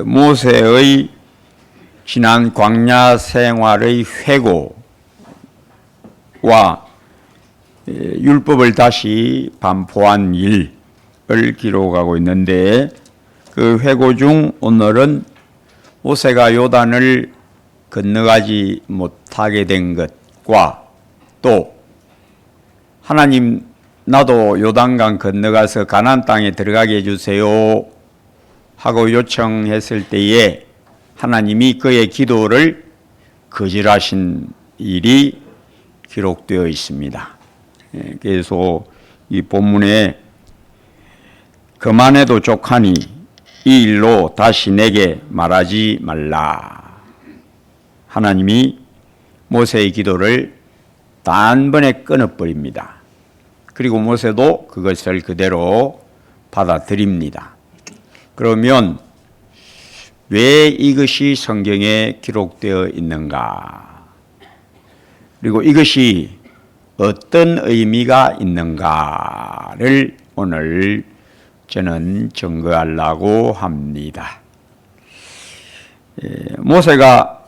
모세의 지난 광야 생활의 회고와 율법을 다시 반포한 일을 기록하고 있는데, 그 회고 중 오늘은 모세가 요단을 건너가지 못하게 된 것과 또 하나님 나도 요단강 건너가서 가나안 땅에 들어가게 해주세요 하고 요청했을 때에 하나님이 그의 기도를 거절하신 일이 기록되어 있습니다. 그래서 이 본문에 그만해도 족하니 이 일로 다시 내게 말하지 말라. 하나님이 모세의 기도를 단번에 끊어버립니다. 그리고 모세도 그것을 그대로 받아들입니다. 그러면 왜 이것이 성경에 기록되어 있는가? 그리고 이것이 어떤 의미가 있는가를 오늘 저는 증거하려고 합니다. 모세가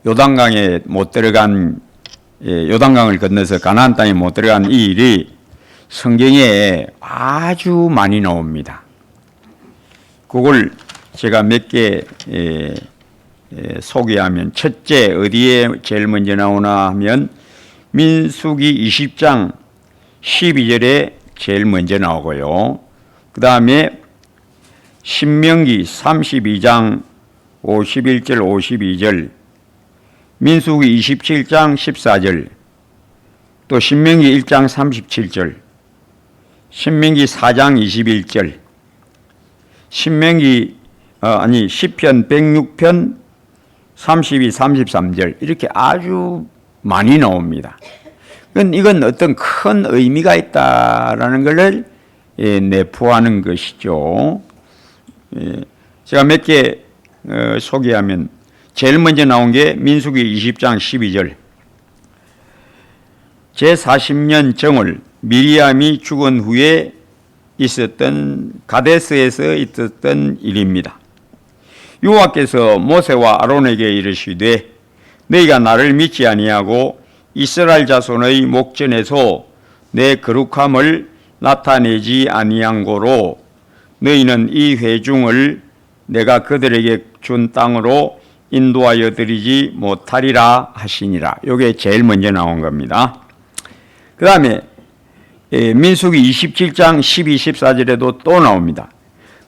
요단강에 못 들어간, 요단강을 건너서 가나안 땅에 못 들어간 이 일이 성경에 아주 많이 나옵니다. 그걸 제가 몇 개 소개하면, 첫째 어디에 제일 먼저 나오나 하면 민수기 20장 12절에 제일 먼저 나오고요. 그 다음에 신명기 32장 51절 52절, 민수기 27장 14절, 또 신명기 1장 37절, 신명기 4장 21절, 시편 106편 32, 33절, 이렇게 아주 많이 나옵니다. 이건 어떤 큰 의미가 있다라는 것을 내포하는 것이죠. 제가 몇 개 소개하면, 제일 먼저 나온 게 민수기 20장 12절. 제40년 정월 미리암이 죽은 후에 있었던, 가데스에서 있었던 일입니다. 여호와께서 모세와 아론에게 이르시되 너희가 나를 믿지 아니하고 이스라엘 자손의 목전에서 내 거룩함을 나타내지 아니한 고로 너희는 이 회중을 내가 그들에게 준 땅으로 인도하여 드리지 못하리라 하시니라. 이게 제일 먼저 나온 겁니다. 그 다음에 민수기 27장 12, 14절에도 또 나옵니다.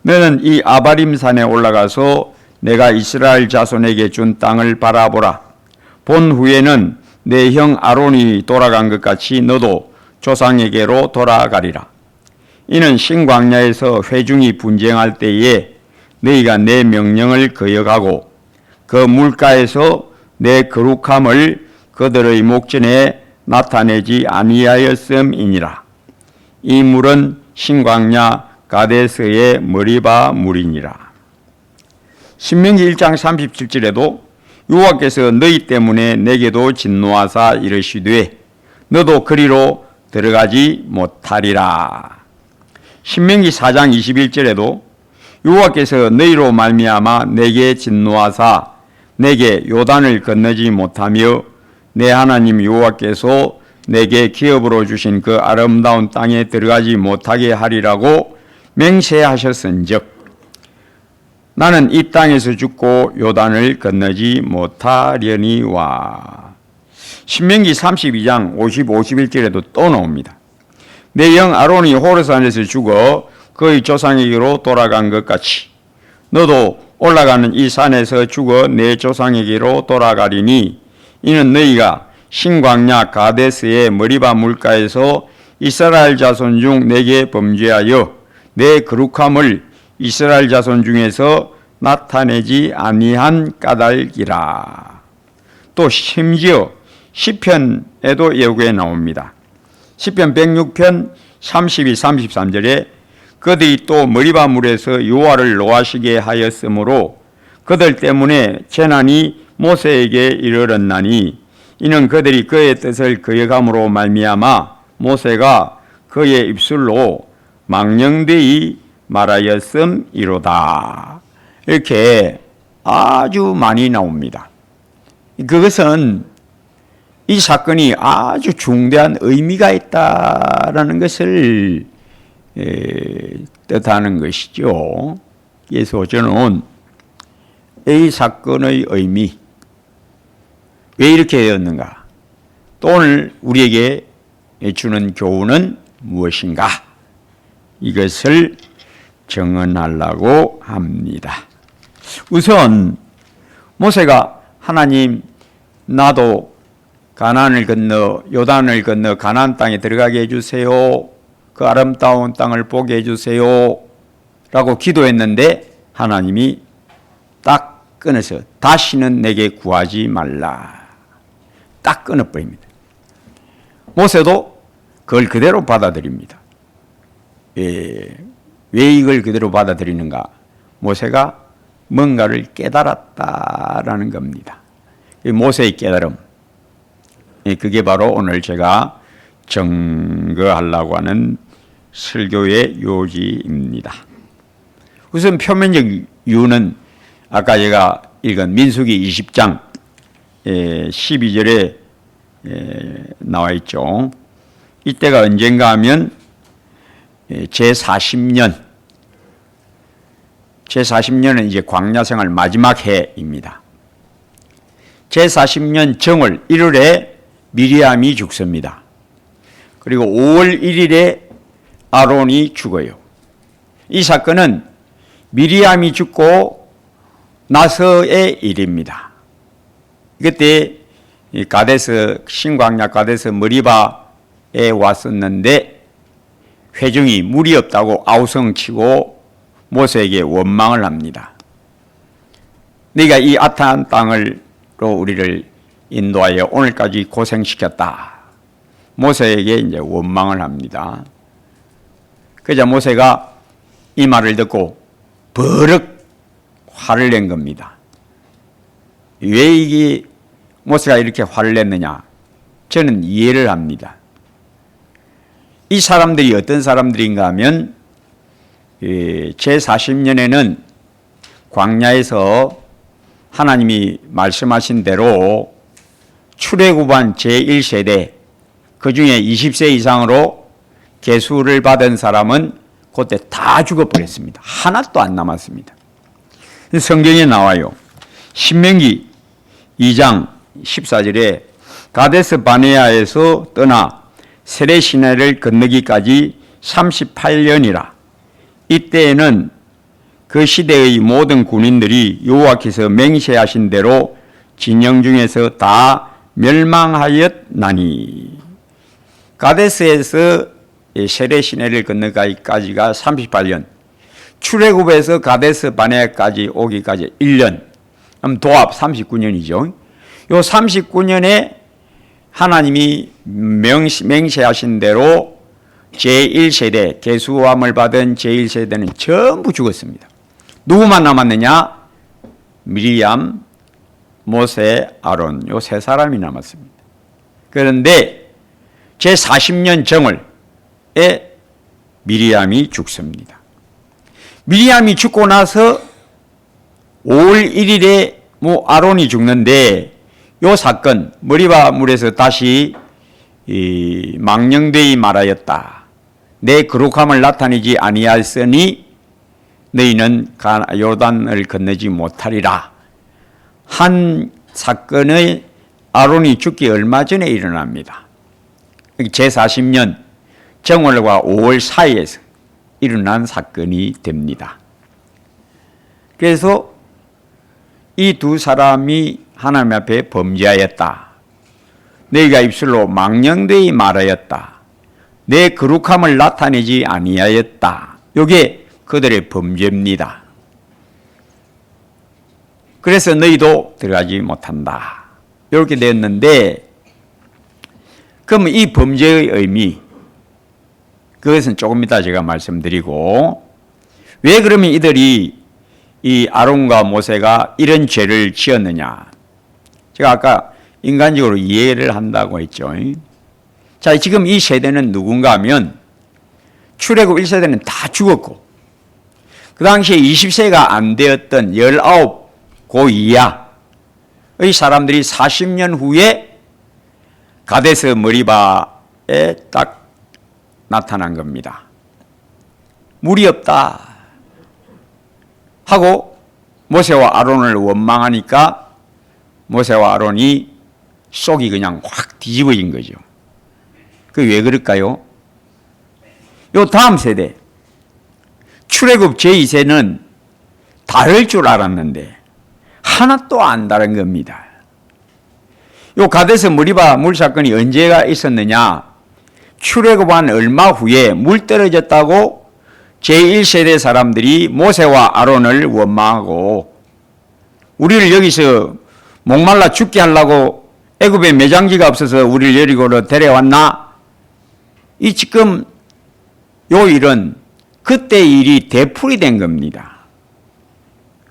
너는 이 아바림 산에 올라가서 내가 이스라엘 자손에게 준 땅을 바라보라. 본 후에는 내 형 아론이 돌아간 것 같이 너도 조상에게로 돌아가리라. 이는 신광야에서 회중이 분쟁할 때에 너희가 내 명령을 거역하고 그 물가에서 내 거룩함을 그들의 목전에 나타내지 아니하였음이니라. 이 물은 신광야 가데스의 머리바 물이니라. 신명기 1장 37절에도 여호와께서 너희 때문에 내게도 진노하사 이르시되 너도 그리로 들어가지 못하리라. 신명기 4장 21절에도 여호와께서 너희로 말미암아 내게 진노하사 내게 요단을 건너지 못하며 내 하나님 여호와께서 내게 기업으로 주신 그 아름다운 땅에 들어가지 못하게 하리라고 맹세하셨은즉 나는 이 땅에서 죽고 요단을 건너지 못하려니와. 신명기 32장 50, 51절에도 또 나옵니다. 내 형 아론이 호르산에서 죽어 그의 조상에게로 돌아간 것 같이 너도 올라가는 이 산에서 죽어 내 조상에게로 돌아가리니 이는 너희가 신광야 가데스의 머리바 물가에서 이스라엘 자손 중 내게 범죄하여 내 거룩함을 이스라엘 자손 중에서 나타내지 아니한 까닭이라. 또 심지어 시편에도 예고에 나옵니다. 시편 106편 32, 33절에 그들이 또 머리바 물에서 여호와를 노하시게 하였으므로 그들 때문에 재난이 모세에게 이르렀나니 이는 그들이 그의 뜻을 거역함으로 말미암아 모세가 그의 입술로 망령되이 말하였음이로다. 이렇게 아주 많이 나옵니다. 그것은 이 사건이 아주 중대한 의미가 있다라는 것을 뜻하는 것이죠. 그래서 저는 이 사건의 의미, 왜 이렇게 되었는가? 또 오늘 우리에게 주는 교훈은 무엇인가? 이것을 정언하려고 합니다. 우선 모세가 하나님, 나도 가나안을 건너 요단을 건너 가나안 땅에 들어가게 해주세요. 그 아름다운 땅을 보게 해주세요. 라고 기도했는데 하나님이 딱 끊어서 다시는 내게 구하지 말라. 딱 끊어버립니다. 모세도 그걸 그대로 받아들입니다. 왜 이걸 그대로 받아들이는가? 모세가 뭔가를 깨달았다라는 겁니다. 모세의 깨달음, 그게 바로 오늘 제가 증거하려고 하는 설교의 요지입니다. 우선 표면적 이유는 아까 제가 읽은 민수기 20장 12절에 나와 있죠. 이때가 언젠가 하면 제40년은 이제 광야생활 마지막 해입니다. 제40년 정월 1월에 미리암이 죽습니다. 그리고 5월 1일에 아론이 죽어요. 이 사건은 미리암이 죽고 나서의 일입니다. 그때 신광야 가데스 머리바에 왔었는데 회중이 물이 없다고 아우성치고 모세에게 원망을 합니다. 네가 이 아탄 땅으로 우리를 인도하여 오늘까지 고생시켰다. 모세에게 이제 원망을 합니다. 그러자 모세가 이 말을 듣고 버럭 화를 낸 겁니다. 왜 이게 모세가 이렇게 화를 냈느냐? 저는 이해를 합니다. 이 사람들이 어떤 사람들인가 하면 제40년에는 광야에서 하나님이 말씀하신 대로 출애굽한 제1세대 그 중에 20세 이상으로 계수를 받은 사람은 그때 다 죽어버렸습니다. 하나도 안 남았습니다. 성경에 나와요. 신명기 2장 14절에 가데스 바네아에서 떠나 세레 시내를 건너기까지 38년이라. 이때에는 그 시대의 모든 군인들이 여호와께서 맹세하신 대로 진영 중에서 다 멸망하였나니. 가데스에서 세레 시내를 건너기까지가 38년, 출애굽에서 가데스 바네아까지 오기까지 1년, 그럼 도합 39년이죠. 요 39년에 하나님이 맹세하신 대로 제1세대, 계수함을 받은 제1세대는 전부 죽었습니다. 누구만 남았느냐? 미리암, 모세, 아론, 요 세 사람이 남았습니다. 그런데 제40년 정월에 미리암이 죽습니다. 미리암이 죽고 나서 5월 1일에 아론이 죽는데 요 사건, 머리바 물에서 다시 망령되이 말하였다. 내 거룩함을 나타내지 아니하였으니 너희는 요단을 건너지 못하리라. 한 사건의 아론이 죽기 얼마 전에 일어납니다. 제40년 정월과 5월 사이에서 일어난 사건이 됩니다. 그래서 이 두 사람이 하나님 앞에 범죄하였다. 너희가 입술로 망령되이 말하였다. 내 거룩함을 나타내지 아니하였다. 이게 그들의 범죄입니다. 그래서 너희도 들어가지 못한다. 이렇게 됐는데, 그러면 이 범죄의 의미, 그것은 조금 이따 제가 말씀드리고, 왜 그러면 이들이 이 아론과 모세가 이런 죄를 지었느냐? 제가 아까 인간적으로 이해를 한다고 했죠. 자, 지금 이 세대는 누군가 하면 출애굽 1세대는 다 죽었고 그 당시에 20세가 안 되었던 19 고 이하의 사람들이 40년 후에 가데스 머리바에 딱 나타난 겁니다. 물이 없다 하고 모세와 아론을 원망하니까 모세와 아론이 속이 그냥 확 뒤집어진 거죠. 그게 왜 그럴까요? 요 다음 세대 출애굽 제2세는 다를 줄 알았는데 하나도 안 다른 겁니다. 요 가데스 머리바 물사건이 언제가 있었느냐? 출애굽한 얼마 후에 물 떨어졌다고 제1세대 사람들이 모세와 아론을 원망하고 우리를 여기서 목말라 죽게 하려고 애굽에 매장지가 없어서 우리를 여리고로 데려왔나? 이 지금 요 일은 그때 일이 되풀이된 겁니다.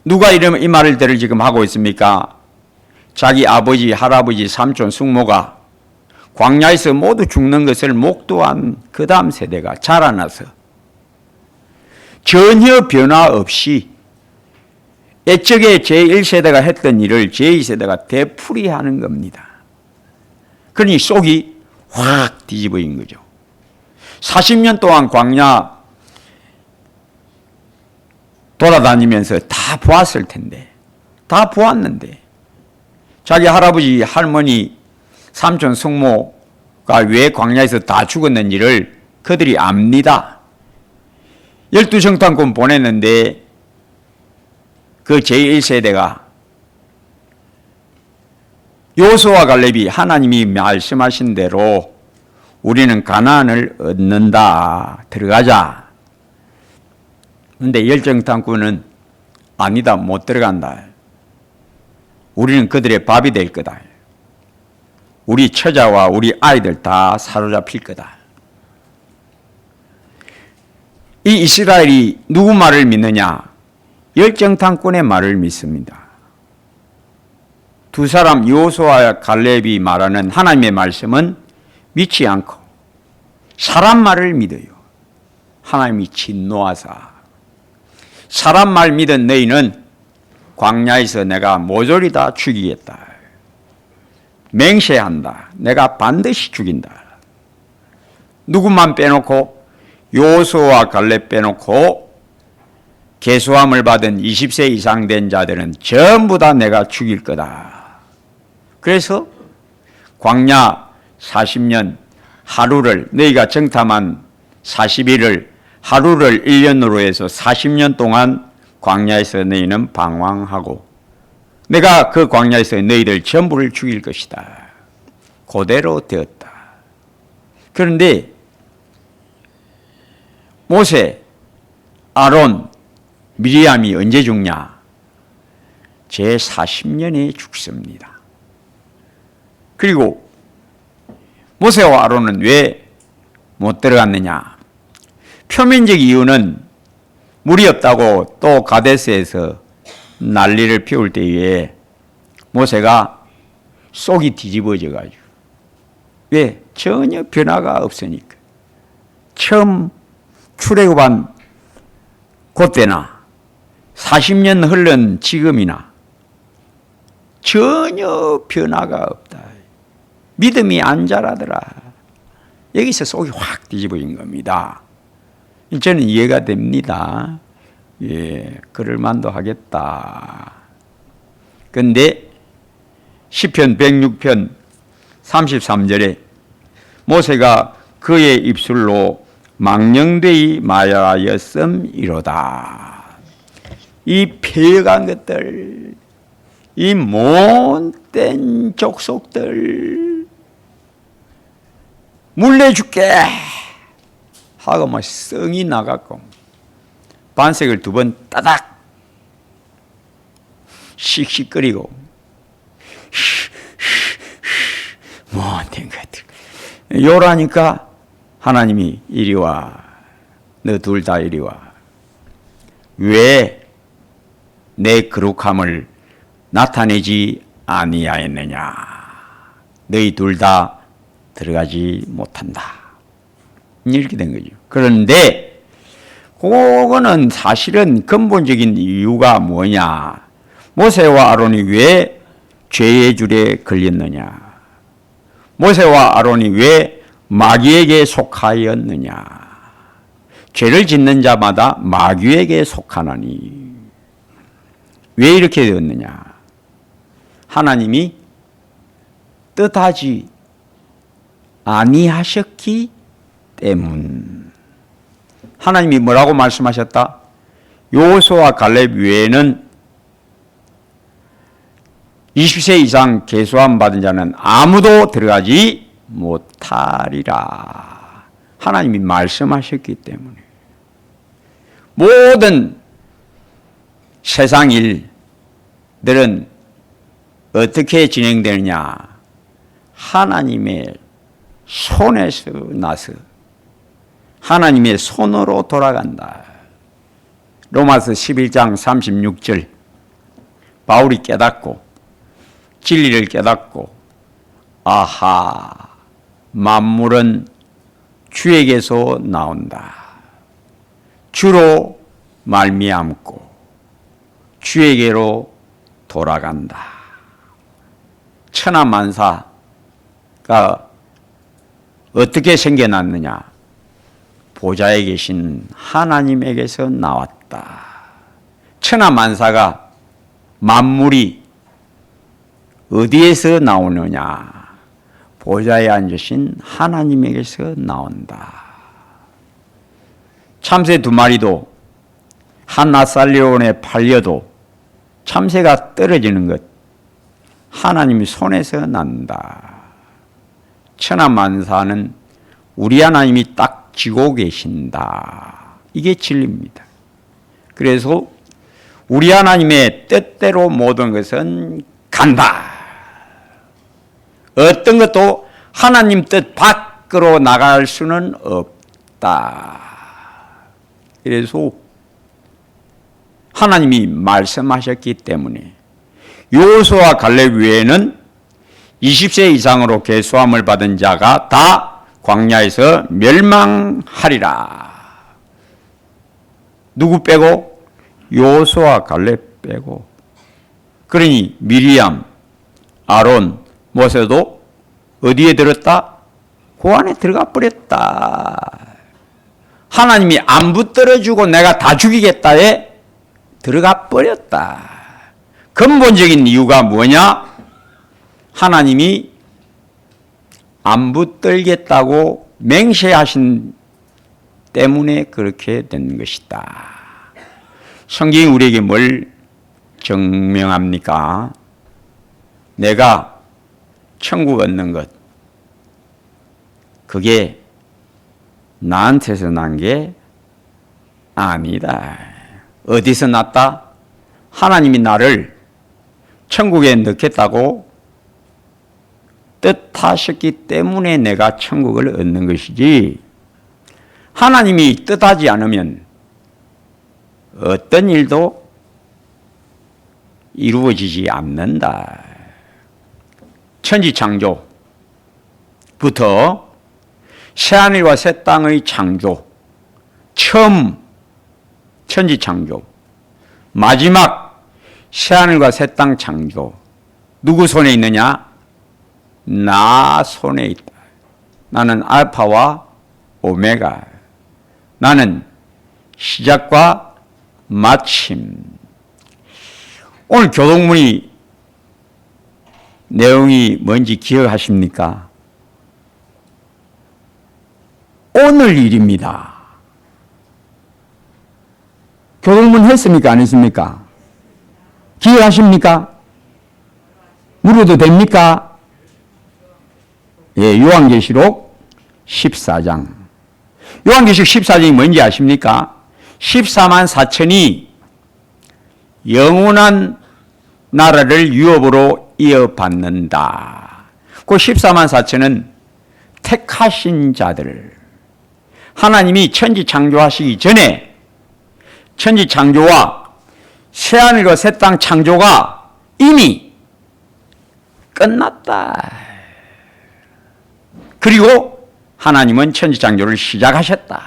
누가 이 말을 들을 지금 하고 있습니까? 자기 아버지, 할아버지, 삼촌, 숙모가 광야에서 모두 죽는 것을 목도한 그 다음 세대가 자라나서 전혀 변화 없이 애적에 제1세대가 했던 일을 제2세대가 되풀이하는 겁니다. 그러니 속이 확 뒤집어진 거죠. 40년 동안 광야 돌아다니면서 다 보았을 텐데, 다 보았는데 자기 할아버지, 할머니, 삼촌, 숙모가 왜 광야에서 다 죽었는지를 그들이 압니다. 12정탐꾼 보냈는데 그 제1세대가 요수와 갈렙이 하나님이 말씀하신 대로 우리는 가나안을 얻는다, 들어가자. 그런데 열정탐꾼은 아니다, 못 들어간다. 우리는 그들의 밥이 될 거다. 우리 처자와 우리 아이들 다 사로잡힐 거다. 이 이스라엘이 누구 말을 믿느냐? 열정탐꾼의 말을 믿습니다. 두 사람 여호수아와 갈렙이 말하는 하나님의 말씀은 믿지 않고 사람 말을 믿어요. 하나님이 진노하사 사람 말 믿은 너희는 광야에서 내가 모조리 다 죽이겠다. 맹세한다. 내가 반드시 죽인다. 누구만 빼놓고 여호수아와 갈렙 빼놓고 계수함을 받은 20세 이상 된 자들은 전부 다 내가 죽일 거다. 그래서 광야 40년 하루를 너희가 정탐한 40일을 하루를 1년으로 해서 40년 동안 광야에서 너희는 방황하고 내가 그 광야에서 너희들 전부를 죽일 것이다. 그대로 되었다. 그런데 모세, 아론, 미리암이 언제 죽냐? 제 40년에 죽습니다. 그리고 모세와 아론은 왜 못 들어갔느냐? 표면적 이유는 물이 없다고 또 가데스에서 난리를 피울 때에 모세가 속이 뒤집어져 가지고 왜? 전혀 변화가 없으니까. 처음 출애굽한 그때나 40년 흘른 지금이나 전혀 변화가 없다. 믿음이 안 자라더라. 여기서 속이 확 뒤집어진 겁니다. 저는 이해가 됩니다. 예, 그럴 만도 하겠다. 그런데 시편 106편 33절에 모세가 그의 입술로 망령되이 말하였음이로다. 이 폐역한 것들, 이 못된 족속들 물려줄게 하고 막 성이 나갔고 반석을 2번 따닥 씩씩거리고 못된 것들 요라니까 하나님이 이리 와. 너 둘 다 이리 와. 왜 내 거룩함을 나타내지 아니하였느냐. 너희 둘 다 들어가지 못한다. 이렇게 된 거죠. 그런데 그거는 사실은 근본적인 이유가 뭐냐? 모세와 아론이 왜 죄의 줄에 걸렸느냐? 모세와 아론이 왜 마귀에게 속하였느냐? 죄를 짓는 자마다 마귀에게 속하나니. 왜 이렇게 되었느냐? 하나님이 뜻하지 아니하셨기 때문. 하나님이 뭐라고 말씀하셨다? 여호수아와 갈렙 외에는 20세 이상 계수함 받은 자는 아무도 들어가지 못하리라. 하나님이 말씀하셨기 때문에. 모든 세상 일들은 어떻게 진행되느냐? 하나님의 손에서 나서 하나님의 손으로 돌아간다. 로마서 11장 36절 바울이 깨닫고 진리를 깨닫고 아하, 만물은 주에게서 나온다. 주로 말미암고 주에게로 돌아간다. 천하만사가 어떻게 생겨났느냐? 보좌에 계신 하나님에게서 나왔다. 천하만사가 만물이 어디에서 나오느냐? 보좌에 앉으신 하나님에게서 나온다. 참새 2마리도 한 나살리온에 팔려도 참새가 떨어지는 것 하나님의 손에서 난다. 천하만사는 우리 하나님이 딱 쥐고 계신다. 이게 진리입니다. 그래서 우리 하나님의 뜻대로 모든 것은 간다. 어떤 것도 하나님 뜻 밖으로 나갈 수는 없다. 그래서 하나님이 말씀하셨기 때문에 여호수아와 갈렙 외에는 20세 이상으로 계수함을 받은 자가 다 광야에서 멸망하리라. 누구 빼고? 여호수아와 갈렙 빼고. 그러니 미리암, 아론, 모세도 어디에 들었다? 그 안에 들어가 버렸다. 하나님이 안 붙들어주고 내가 다 죽이겠다에 들어가 버렸다. 근본적인 이유가 뭐냐? 하나님이 안 붙들겠다고 맹세하신 때문에 그렇게 된 것이다. 성경이 우리에게 뭘 증명합니까? 내가 천국 얻는 것, 그게 나한테서 난 게 아니다. 어디서 났다? 하나님이 나를 천국에 넣겠다고 뜻하셨기 때문에 내가 천국을 얻는 것이지, 하나님이 뜻하지 않으면 어떤 일도 이루어지지 않는다. 천지창조부터 새하늘과 새 땅의 창조, 처음 천지창조, 마지막 새하늘과 새 땅 창조, 누구 손에 있느냐? 나 손에 있다. 나는 알파와 오메가. 나는 시작과 마침. 오늘 교동문이 내용이 뭔지 기억하십니까? 오늘 일입니다. 교동문 했습니까? 안 했습니까? 기억하십니까? 물어도 됩니까? 예, 요한계시록 14장. 요한계시록 14장이 뭔지 아십니까? 14만 4천이 영원한 나라를 유업으로 이어받는다. 그 14만 4천은 택하신 자들. 하나님이 천지 창조하시기 전에 천지 창조와 새하늘과 새 땅 창조가 이미 끝났다. 그리고 하나님은 천지 창조를 시작하셨다.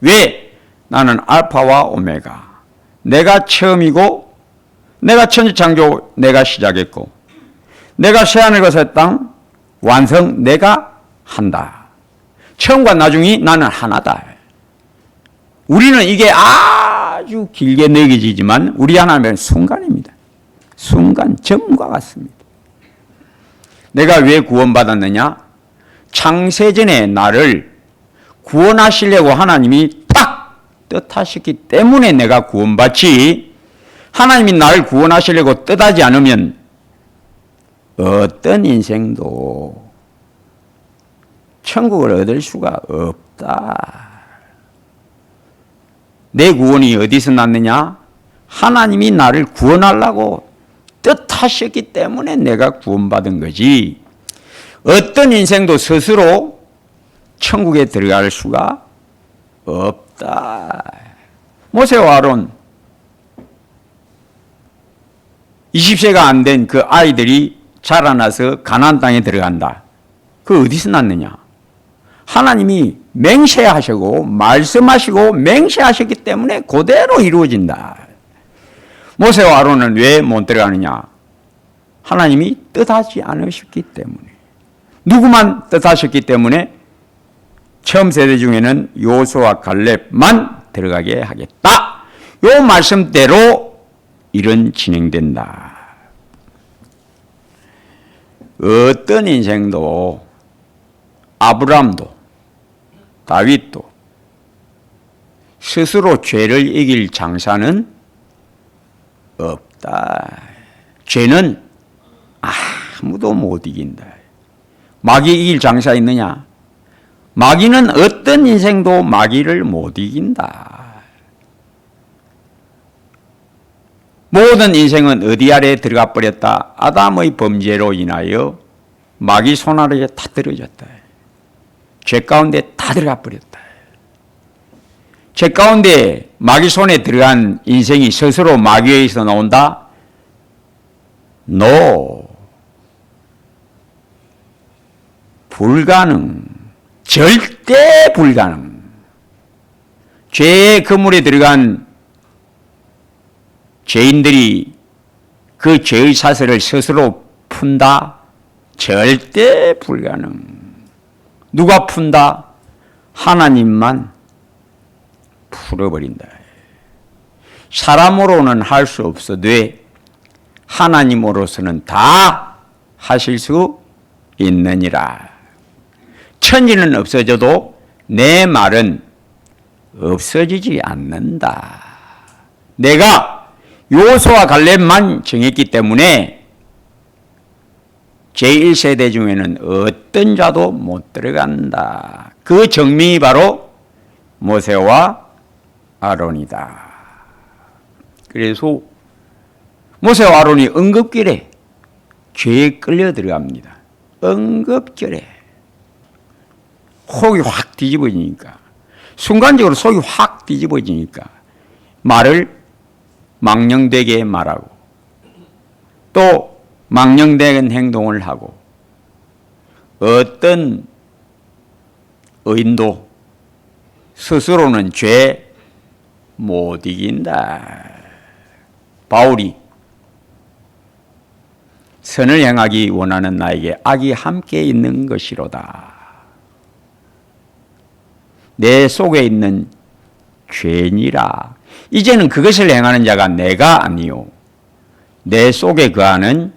왜? 나는 알파와 오메가. 내가 처음이고 내가 천지창조 내가 시작했고 내가 새하늘 것의 땅 완성 내가 한다. 처음과 나중이 나는 하나다. 우리는 이게 아주 길게 느껴지지만 우리 하나님은 순간입니다. 순간 점과 같습니다. 내가 왜 구원받았느냐? 창세전에 나를 구원하시려고 하나님이 딱 뜻하셨기 때문에 내가 구원받지, 하나님이 나를 구원하시려고 뜻하지 않으면 어떤 인생도 천국을 얻을 수가 없다. 내 구원이 어디서 났느냐? 하나님이 나를 구원하려고 뜻하셨기 때문에 내가 구원받은 거지, 어떤 인생도 스스로 천국에 들어갈 수가 없다. 모세와 아론 20세가 안 된 그 아이들이 자라나서 가나안 땅에 들어간다. 그 어디서 났느냐? 하나님이 맹세하시고 말씀하시고 맹세하셨기 때문에 그대로 이루어진다. 모세와 아론은 왜 못 들어가느냐? 하나님이 뜻하지 않으셨기 때문에. 누구만 뜻하셨기 때문에 처음 세대 중에는 여호수아와 갈렙만 들어가게 하겠다. 요 말씀대로 일은 진행된다. 어떤 인생도 아브라함도 다윗도 스스로 죄를 이길 장사는 없다. 죄는 아무도 못 이긴다. 마귀 이길 장사 있느냐? 마귀는 어떤 인생도 마귀를 못 이긴다. 모든 인생은 어디 아래에 들어가 버렸다? 아담의 범죄로 인하여 마귀 손 아래에 다 들어졌다. 죄 가운데 다 들어가 버렸다. 죄 가운데 마귀 손에 들어간 인생이 스스로 마귀에서 나온다? No. 불가능. 절대 불가능. 죄의 그물에 들어간 죄인들이 그 죄의 사슬을 스스로 푼다? 절대 불가능. 누가 푼다? 하나님만 풀어버린다. 사람으로는 할 수 없어도 하나님으로서는 다 하실 수 있느니라. 천지는 없어져도 내 말은 없어지지 않는다. 내가 여호수아와 갈렙만 정했기 때문에 제1세대 중에는 어떤 자도 못 들어간다. 그 정명이 바로 모세와 아론이다. 그래서 모세와 아론이 응급결에 죄에 끌려 들어갑니다. 응급결에 속이 확 뒤집어지니까, 순간적으로 속이 확 뒤집어지니까 말을 망령되게 말하고 또 망령된 행동을 하고, 어떤 의인도 스스로는 죄 못 이긴다. 바울이 선을 행하기 원하는 나에게 악이 함께 있는 것이로다. 내 속에 있는 죄니라. 이제는 그것을 행하는 자가 내가 아니요 내 속에 거하는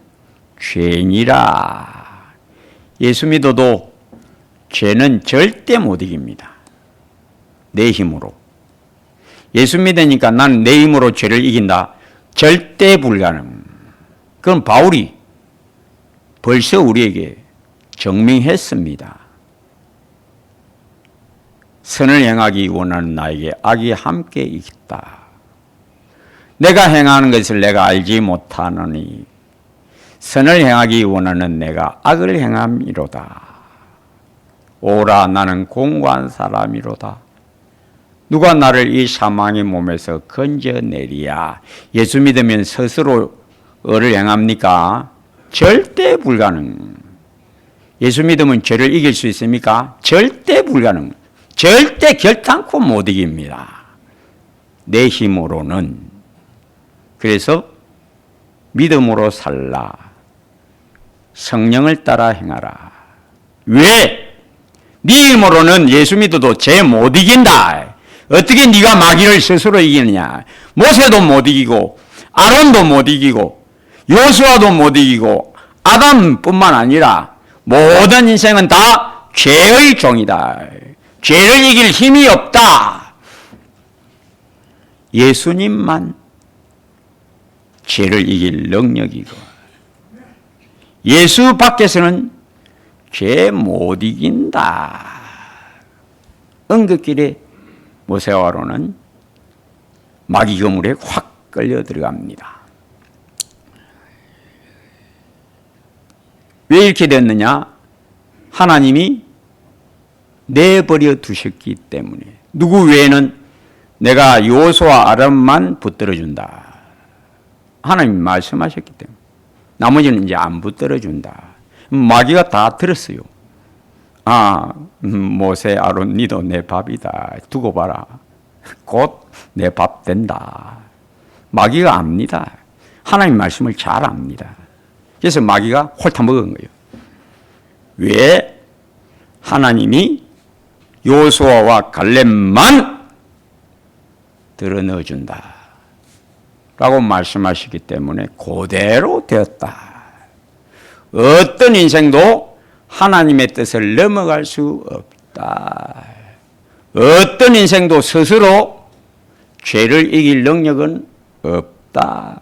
죄니라. 예수 믿어도 죄는 절대 못 이깁니다. 내 힘으로. 예수 믿으니까 나는 내 힘으로 죄를 이긴다? 절대 불가능. 그럼 바울이 벌써 우리에게 증명했습니다. 선을 행하기 원하는 나에게 악이 함께 있다. 내가 행하는 것을 내가 알지 못하노니 선을 행하기 원하는 내가 악을 행함이로다. 오라 나는 공고한 사람이로다. 누가 나를 이 사망의 몸에서 건져내리야. 예수 믿으면 스스로 의를 행합니까? 절대 불가능. 예수 믿으면 죄를 이길 수 있습니까? 절대 불가능. 절대 결단코 못 이깁니다. 내 힘으로는. 그래서 믿음으로 살라. 성령을 따라 행하라. 왜? 네 힘으로는 예수 믿어도 죄 못 이긴다. 어떻게 네가 마귀를 스스로 이기느냐. 모세도 못 이기고 아론도 못 이기고 요수아도 못 이기고 아담뿐만 아니라 모든 인생은 다 죄의 종이다. 죄를 이길 힘이 없다. 예수님만 죄를 이길 능력이고 예수 밖에서는 죄 못 이긴다. 응급길에 모세와 아론은 마귀 그물에 확 끌려 들어갑니다. 왜 이렇게 됐느냐? 하나님이 내버려 두셨기 때문에. 누구 외에는 내가 요수와 아론만 붙들어준다. 하나님이 말씀하셨기 때문에. 나머지는 이제 안 붙들어준다. 마귀가 다 들었어요. 모세, 아론, 니도 내 밥이다. 두고 봐라. 곧 내 밥 된다. 마귀가 압니다. 하나님 말씀을 잘 압니다. 그래서 마귀가 홀타 먹은 거예요. 왜? 하나님이 요수아와 갈렙만 드러넣어준다 라고 말씀하시기 때문에 그대로 되었다. 어떤 인생도 하나님의 뜻을 넘어갈 수 없다. 어떤 인생도 스스로 죄를 이길 능력은 없다.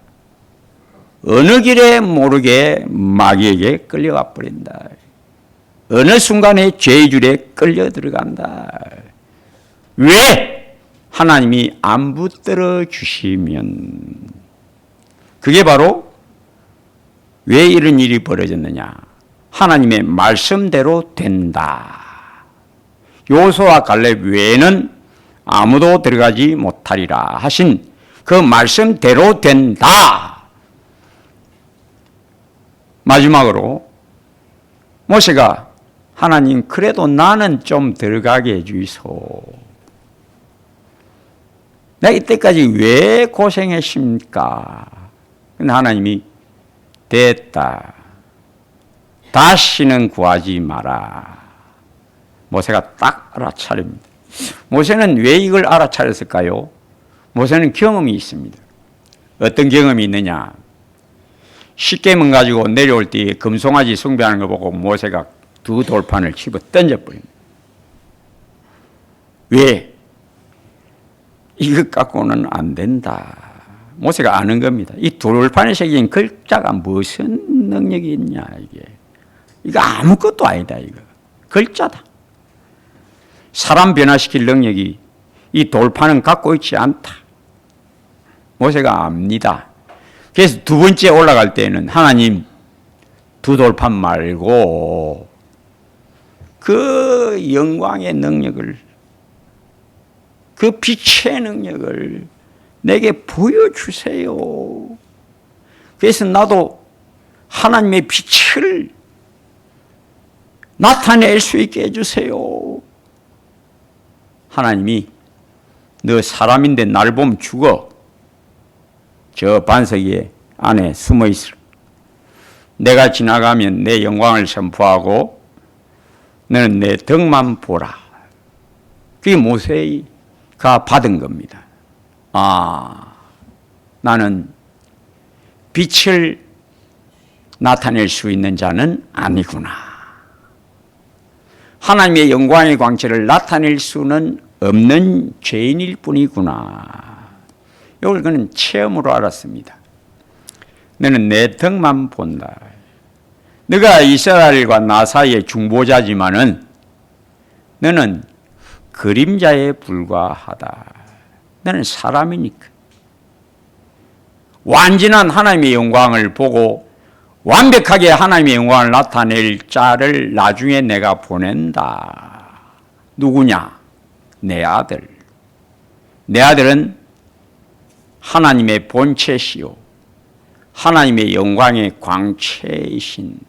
어느 길에 모르게 마귀에게 끌려가 버린다. 어느 순간에 죄의 줄에 끌려 들어간다. 왜? 하나님이 안 붙들어 주시면. 그게 바로 왜 이런 일이 벌어졌느냐? 하나님의 말씀대로 된다. 요수와 갈렙 외에는 아무도 들어가지 못하리라 하신 그 말씀대로 된다. 마지막으로 모세가 하나님 그래도 나는 좀 들어가게 해주이소. 내가 이때까지 왜 고생했습니까? 근데 하나님이 됐다. 다시는 구하지 마라. 모세가 딱 알아차립니다. 모세는 왜 이걸 알아차렸을까요? 모세는 경험이 있습니다. 어떤 경험이 있느냐? 십계명 가지고 내려올 때 금송아지 숭배하는 거 보고 모세가 두 돌판을 집어 던져버립니다. 왜? 이것 갖고는 안 된다. 모세가 아는 겁니다. 이 돌판에 새긴 글자가 무슨 능력이 있냐, 이게. 이거 아무것도 아니다, 이거. 글자다. 사람 변화시킬 능력이 이 돌판은 갖고 있지 않다. 모세가 압니다. 그래서 두 번째 올라갈 때는 하나님 두 돌판 말고 그 영광의 능력을, 그 빛의 능력을 내게 보여주세요. 그래서 나도 하나님의 빛을 나타낼 수 있게 해주세요. 하나님이 너 사람인데 날 보면 죽어. 저 반석 안에 숨어 있어. 내가 지나가면 내 영광을 선포하고 너는 내 덕만 보라. 그게 모세가 받은 겁니다. 나는 빛을 나타낼 수 있는 자는 아니구나. 하나님의 영광의 광채를 나타낼 수는 없는 죄인일 뿐이구나. 이걸 그는 체험으로 알았습니다. 너는 내 덕만 본다. 너가 이스라엘과 나 사이의 중보자지만은 너는 그림자에 불과하다. 너는 사람이니까. 완전한 하나님의 영광을 보고 완벽하게 하나님의 영광을 나타낼 자를 나중에 내가 보낸다. 누구냐? 내 아들. 내 아들은 하나님의 본체시요 하나님의 영광의 광채이신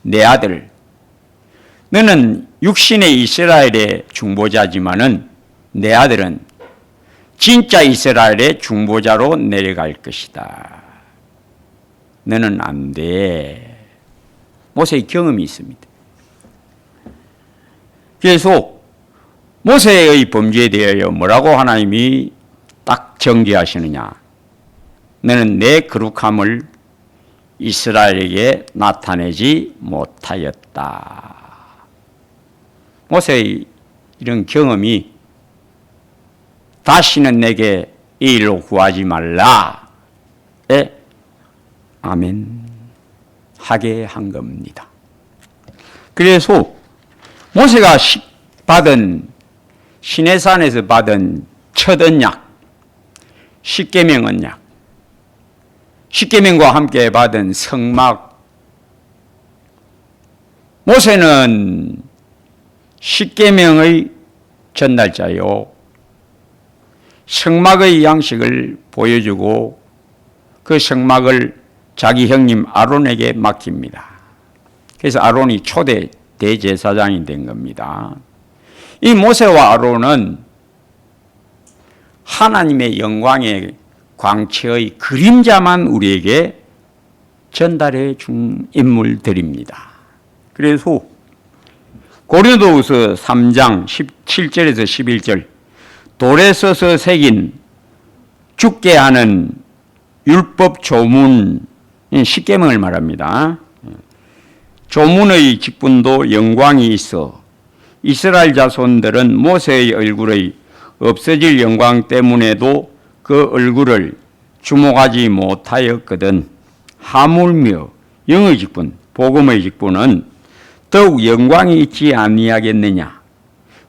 내 아들. 너는 육신의 이스라엘의 중보자지만은 내 아들은 진짜 이스라엘의 중보자로 내려갈 것이다. 너는 안 돼. 모세의 경험이 있습니다. 그래서 모세의 범죄에 대하여 뭐라고 하나님이 딱 정죄하시느냐. 너는 내 거룩함을 이스라엘에게 나타내지 못하였다. 모세의 이런 경험이 다시는 내게 이 일로 구하지 말라. 아멘. 하게 한 겁니다. 그래서 모세가 받은 시내산에서 받은 첫 언약, 십계명 언약, 십계명과 함께 받은 성막. 모세는 십계명의 전달자요, 성막의 양식을 보여주고 그 성막을 자기 형님 아론에게 맡깁니다. 그래서 아론이 초대 대제사장이 된 겁니다. 이 모세와 아론은 하나님의 영광의 광채의 그림자만 우리에게 전달해 준 인물들입니다. 그래서 고린도후서 3장 17절에서 11절, 돌에 써서 새긴 죽게 하는 율법 조문, 십계명을 말합니다. 조문의 직분도 영광이 있어 이스라엘 자손들은 모세의 얼굴의 없어질 영광 때문에도 그 얼굴을 주목하지 못하였거든. 하물며 영의 직분, 복음의 직분은 더욱 영광이 있지 아니하겠느냐.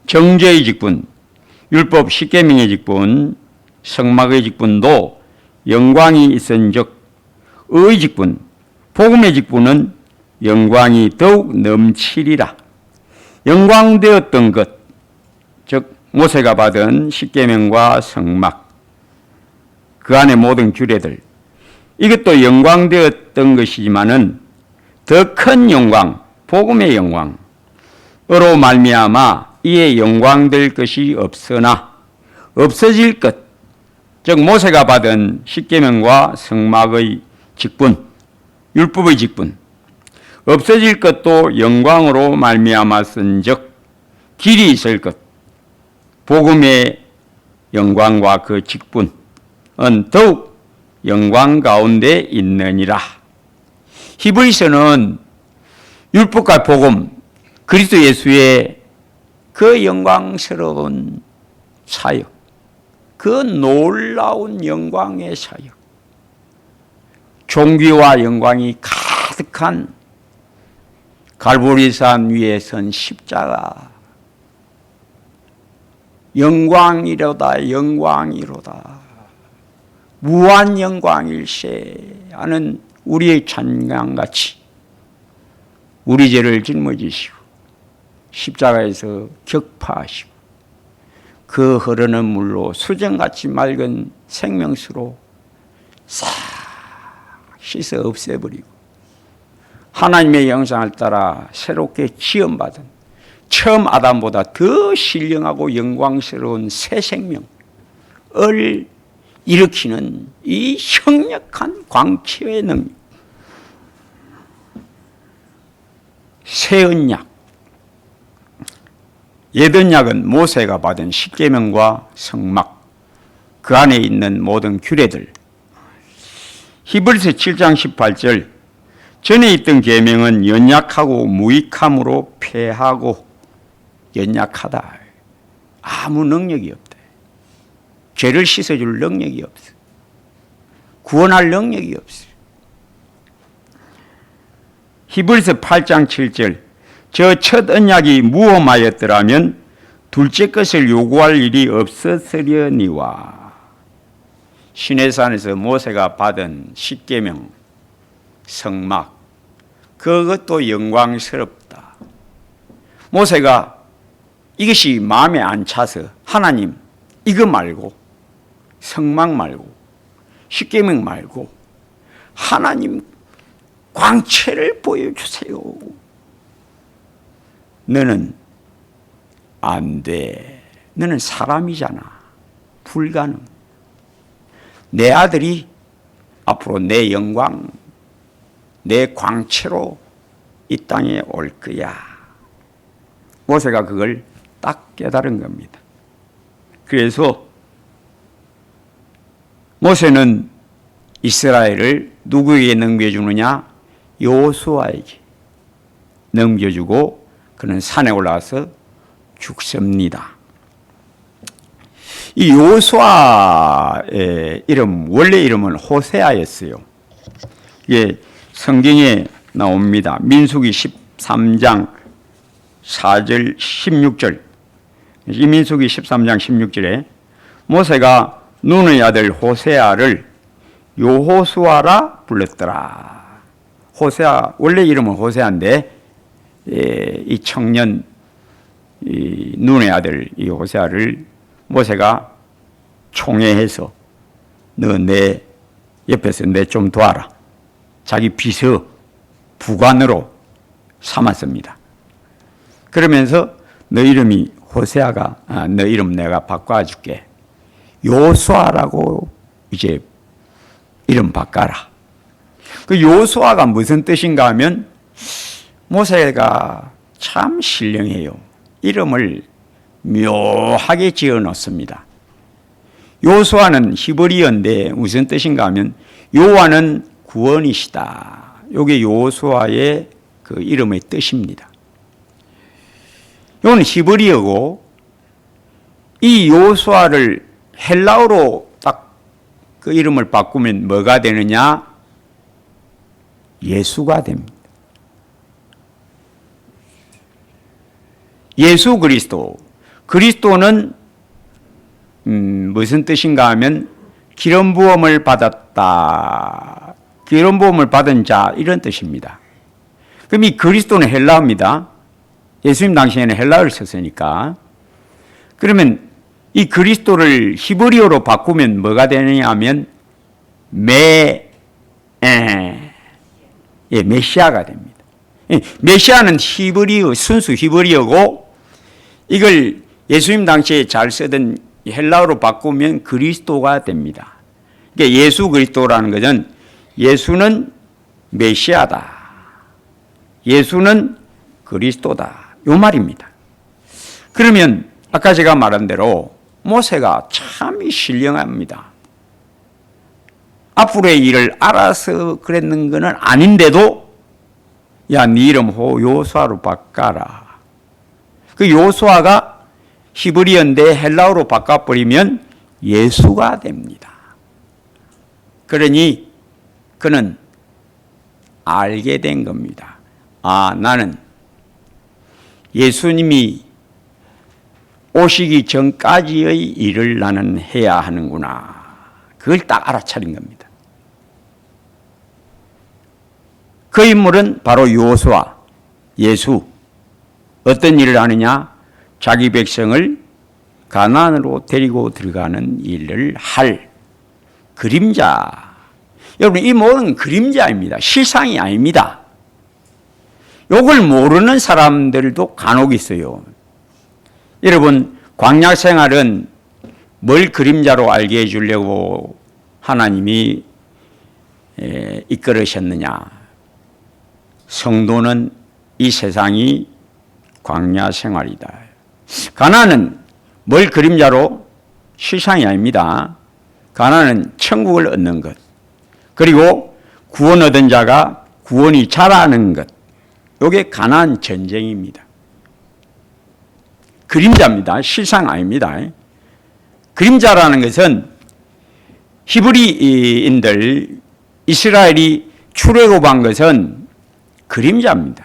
정죄의 직분, 율법 십계명의 직분, 성막의 직분도 영광이 있은즉 의 직분, 복음의 직분은 영광이 더욱 넘치리라. 영광되었던 것, 즉 모세가 받은 십계명과 성막, 그 안의 모든 규례들, 이것도 영광되었던 것이지만은 더 큰 영광, 복음의 영광으로 말미암아 이에 영광될 것이 없으나 없어질 것, 즉 모세가 받은 십계명과 성막의 직분, 율법의 직분, 없어질 것도 영광으로 말미암았은즉 길이 있을 것, 복음의 영광과 그 직분은 더욱 영광 가운데 있느니라. 히브리서는 율법과 복음, 그리스도 예수의 그 영광스러운 사역, 그 놀라운 영광의 사역, 존귀와 영광이 가득한 갈보리산 위에 선 십자가, 영광이로다 영광이로다 무한 영광일세 하는 우리의 찬양같이 우리 죄를 짊어지시고 십자가에서 격파하시고 그 흐르는 물로 수정같이 맑은 생명수로 싹 씻어 없애버리고 하나님의 형상을 따라 새롭게 지음받은 처음 아담보다 더 신령하고 영광스러운 새 생명을 일으키는 이 형력한 광채의 능력, 새 언약. 옛 언약은 모세가 받은 십계명과 성막, 그 안에 있는 모든 규례들. 히브리서 7장 18절, 전에 있던 계명은 연약하고 무익함으로 패하고, 연약하다, 아무 능력이 없다, 죄를 씻어줄 능력이 없어, 구원할 능력이 없어. 히브리서 8장 7절, 저 첫 언약이 무엄하였더라면 둘째 것을 요구할 일이 없었으려니와. 시내산에서 모세가 받은 십계명, 성막, 그것도 영광스럽다. 모세가 이것이 마음에 안 차서 하나님 이거 말고, 성막 말고, 십계명 말고 하나님 광채를 보여주세요. 너는 안 돼. 너는 사람이잖아. 불가능. 내 아들이 앞으로 내 영광, 내 광채로 이 땅에 올 거야. 모세가 그걸 딱 깨달은 겁니다. 그래서 모세는 이스라엘을 누구에게 넘겨주느냐? 여호수아에게 넘겨주고 그는 산에 올라가서 죽습니다. 이 여호수아의 이름, 원래 이름은 호세아였어요. 이게 성경에 나옵니다. 민수기 13장 4절 16절. 이 민수기 13장 16절에 모세가 눈의 아들 호세아를 여호수아라 불렀더라. 호세아, 원래 이름은 호세아인데 이 청년 이 눈의 아들 이 호세아를 모세가 총애해서 너 내 옆에서 내 좀 도와라. 자기 비서 부관으로 삼았습니다. 그러면서 너 이름이 호세아가 너 이름 내가 바꿔줄게. 여호수아라고 이제 이름 바꿔라. 그 여호수아가 무슨 뜻인가 하면 모세가 참 신령해요. 이름을 묘하게 지어 놓습니다. 여호수아는 히브리어인데 무슨 뜻인가 하면 여호와는 구원이시다. 이게 여호수아의 그 이름의 뜻입니다. 이건 히브리어고 이 여호수아를 헬라어로 딱 그 이름을 바꾸면 뭐가 되느냐? 예수가 됩니다. 예수 그리스도. 그리스도는 무슨 뜻인가 하면 기름 부음을 받았다. 기름 부음을 받은 자 이런 뜻입니다. 그럼 이 그리스도는 헬라어입니다. 예수님 당시에는 헬라어를 썼으니까. 그러면 이 그리스도를 히브리어로 바꾸면 뭐가 되느냐 하면 메시아가 됩니다. 메시아는 히브리어, 순수 히브리어고 이걸 예수님 당시에 잘 쓰던 헬라어로 바꾸면 그리스도가 됩니다. 그러니까 예수 그리스도라는 것은 예수는 메시아다. 예수는 그리스도다. 요 말입니다. 그러면 아까 제가 말한 대로 모세가 참 신령합니다. 앞으로의 일을 알아서 그랬는 것은 아닌데도 야, 네 이름 여호수아로 바꿔라. 그 여호수아가 히브리어인데 헬라어로 바꿔버리면 예수가 됩니다. 그러니 그는 알게 된 겁니다. 아, 나는 예수님이 오시기 전까지의 일을 나는 해야 하는구나. 그걸 딱 알아차린 겁니다. 그 인물은 바로 여호수아, 예수. 어떤 일을 하느냐? 자기 백성을 가나안으로 데리고 들어가는 일을 할 그림자. 여러분, 이 모든 그림자입니다. 실상이 아닙니다. 이걸 모르는 사람들도 간혹 있어요. 여러분, 광야 생활은 뭘 그림자로 알게 해주려고 하나님이 이끌으셨느냐? 성도는 이 세상이 광야 생활이다. 가나안은 뭘 그림자로? 실상이 아닙니다. 가나안은 천국을 얻는 것. 그리고 구원 얻은 자가 구원이 자라는 것. 이게 가나안 전쟁입니다. 그림자입니다. 실상 아닙니다. 그림자라는 것은 히브리인들, 이스라엘이 출애굽한 것은 그림자입니다.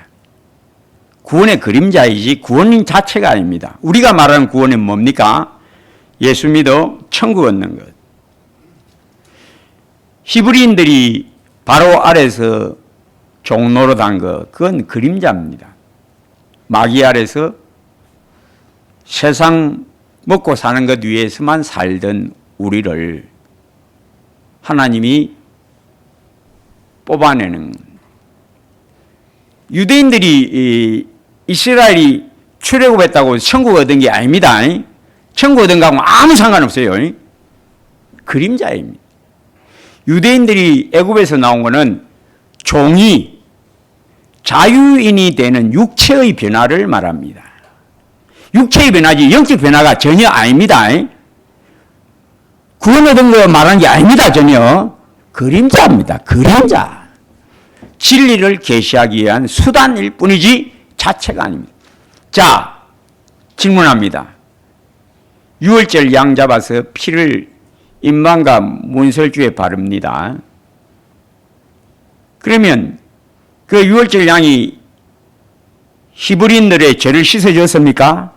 구원의 그림자이지 구원 자체가 아닙니다. 우리가 말하는 구원은 뭡니까? 예수 믿어 천국 얻는 것. 히브리인들이 바로 아래서 종노릇한 것, 그건 그림자입니다. 마귀 아래서 세상 먹고 사는 것 위해서만 살던 우리를 하나님이 뽑아내는. 유대인들이 이스라엘이 출애굽했다고 천국 얻은 게 아닙니다. 천국 얻은 거하고 아무 상관없어요. 그림자입니다. 유대인들이 애굽에서 나온 것은 종이 자유인이 되는 육체의 변화를 말합니다. 육체의 변화지 영적 변화가 전혀 아닙니다. 구원 얻은 거 말하는 게 아닙니다. 전혀. 그림자입니다. 그림자. 진리를 계시하기 위한 수단일 뿐이지 자체가 아닙니다. 자, 질문합니다. 유월절 양 잡아서 피를 임방과 문설주에 바릅니다. 그러면 그 유월절 양이 히브리인들의 죄를 씻어줬습니까?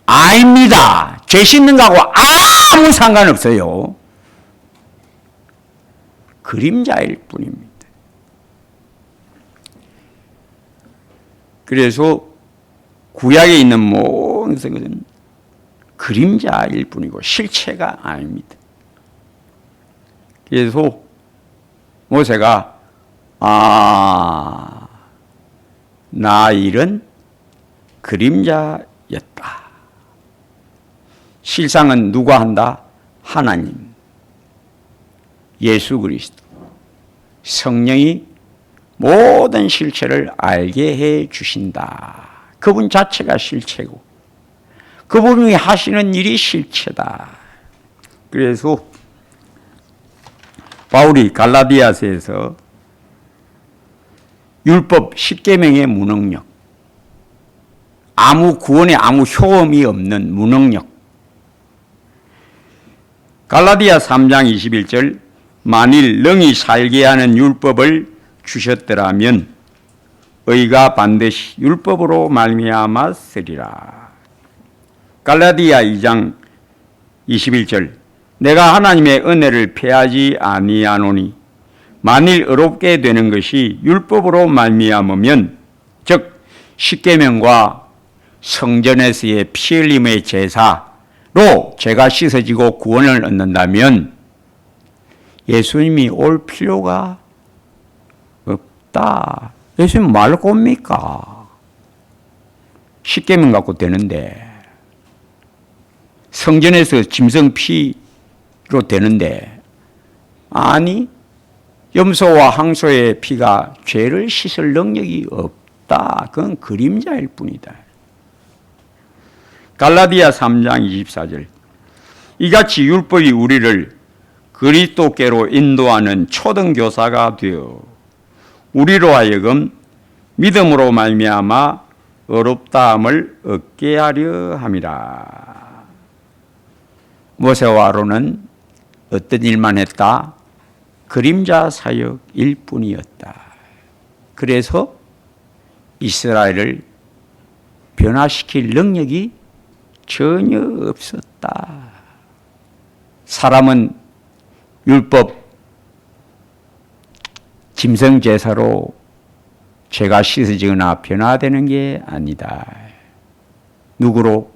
아닙니다. 죄 씻는 거하고 아무 상관없어요. 그림자일 뿐입니다. 그래서 구약에 있는 모든 것은 그림자일 뿐이고 실체가 아닙니다. 그래서 모세가 나 일은 그림자였다. 실상은 누가 한다? 하나님, 예수 그리스도, 성령이 모든 실체를 알게 해 주신다. 그분 자체가 실체고 그분이 하시는 일이 실체다. 그래서 바울이 갈라디아서에서 율법 10계명의 무능력, 아무 구원에 아무 효험이 없는 무능력. 갈라디아 3장 21절 만일 능히 살게 하는 율법을 주셨더라면 의가 반드시 율법으로 말미암아 쓰리라. 갈라디아 2장 21절 내가 하나님의 은혜를 패하지 아니하노니 만일 의롭게 되는 것이 율법으로 말미암으면 즉 십계명과 성전에서의 피 흘림의 제사로 죄가 씻어지고 구원을 얻는다면 예수님이 올 필요가 없다. 예수님 말 꼽니까? 십계명 갖고 되는데 성전에서 짐승 피로 되는데 아니 염소와 항소의 피가 죄를 씻을 능력이 없다. 그건 그림자일 뿐이다. 갈라디아 3장 24절 이같이 율법이 우리를 그리스도께로 인도하는 초등교사가 되어 우리로 하여금 믿음으로 말미암아 의롭다함을 얻게 하려 함이라. 모세와 아론은 어떤 일만 했다? 그림자 사역일 뿐이었다. 그래서 이스라엘을 변화시킬 능력이 전혀 없었다. 사람은 율법 짐승 제사로 죄가 씻어지거나 변화되는 게 아니다. 누구로?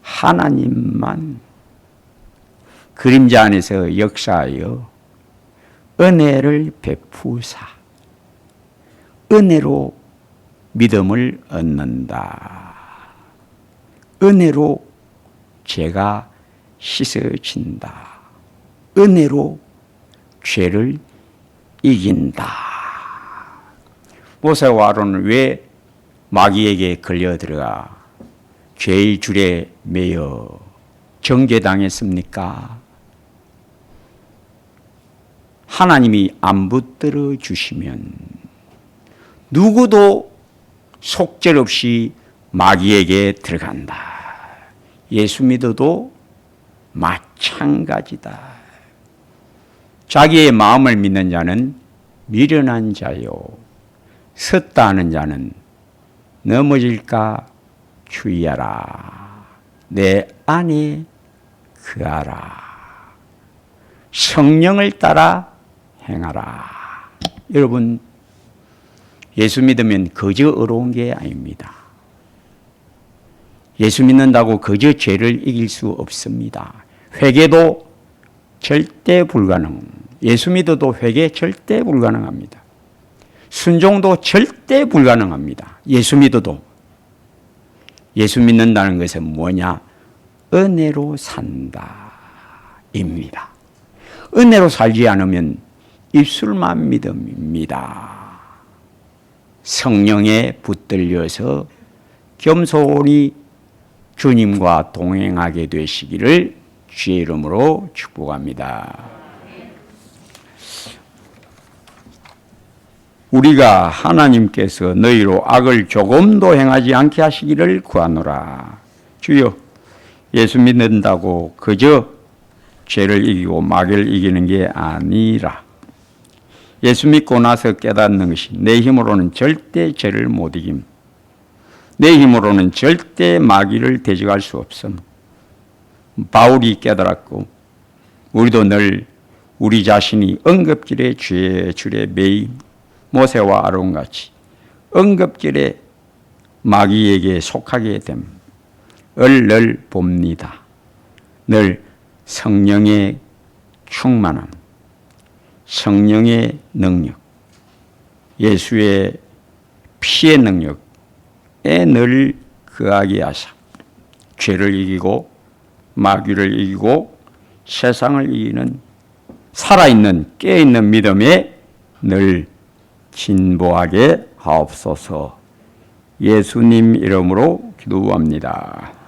하나님만 그림자 안에서 역사하여 은혜를 베푸사 은혜로 믿음을 얻는다. 은혜로 죄가 씻어진다. 은혜로 죄를 이긴다. 모세와 아론은 왜 마귀에게 걸려 들어가 죄의 줄에 매여 정죄당했습니까? 하나님이 안 붙들어 주시면 누구도 속절없이 마귀에게 들어간다. 예수 믿어도 마찬가지다. 자기의 마음을 믿는 자는 미련한 자요 섰다 하는 자는 넘어질까 주의하라. 내 안에 거하라. 성령을 따라 행하라. 여러분 예수 믿으면 그저 어려운 게 아닙니다. 예수 믿는다고 그저 죄를 이길 수 없습니다. 회개도 절대 불가능. 예수 믿어도 회개 절대 불가능합니다. 순종도 절대 불가능합니다. 예수 믿어도. 예수 믿는다는 것은 뭐냐? 은혜로 산다 입니다. 은혜로 살지 않으면 입술만 믿음입니다. 성령에 붙들려서 겸손히 주님과 동행하게 되시기를 주의 이름으로 축복합니다. 우리가 하나님께서 너희로 악을 조금도 행하지 않게 하시기를 구하노라. 주여, 예수 믿는다고 그저 죄를 이기고 마귀를 이기는 게 아니라 예수 믿고 나서 깨닫는 것이 내 힘으로는 절대 죄를 못 이김, 내 힘으로는 절대 마귀를 대적할 수 없음. 바울이 깨달았고 우리도 늘 우리 자신이 응급길에 죄의 줄에 매임 모세와 아론같이 응급길에 마귀에게 속하게 됨을 늘 봅니다. 늘 성령의 충만함, 성령의 능력, 예수의 피의 능력에 늘 거하게 하사 죄를 이기고 마귀를 이기고 세상을 이기는 살아있는 깨어있는 믿음에 늘 진보하게 하옵소서. 예수님 이름으로 기도합니다.